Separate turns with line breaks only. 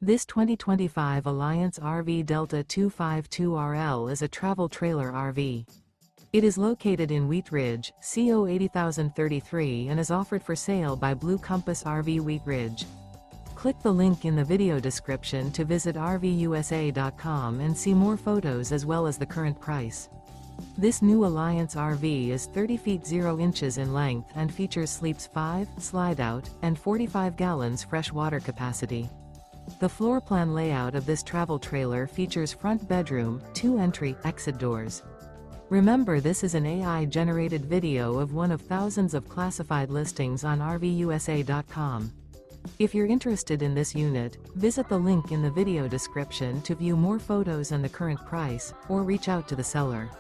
This 2025 Alliance RV Delta 252RL is a travel trailer RV. It is located in Wheat Ridge, CO 80033 and is offered for sale by Blue Compass RV Wheat Ridge. Click the link in the video description to visit RVUSA.com and see more photos as well as the current price. This new Alliance RV is 30 feet 0 inches in length and features sleeps 5, slide-out, and 45 gallons fresh water capacity. The floor plan layout of this travel trailer features front bedroom, 2 entry/exit doors. Remember, this is an AI-generated video of one of thousands of classified listings on RVUSA.com. If you're interested in this unit, visit the link in the video description to view more photos and the current price, or reach out to the seller.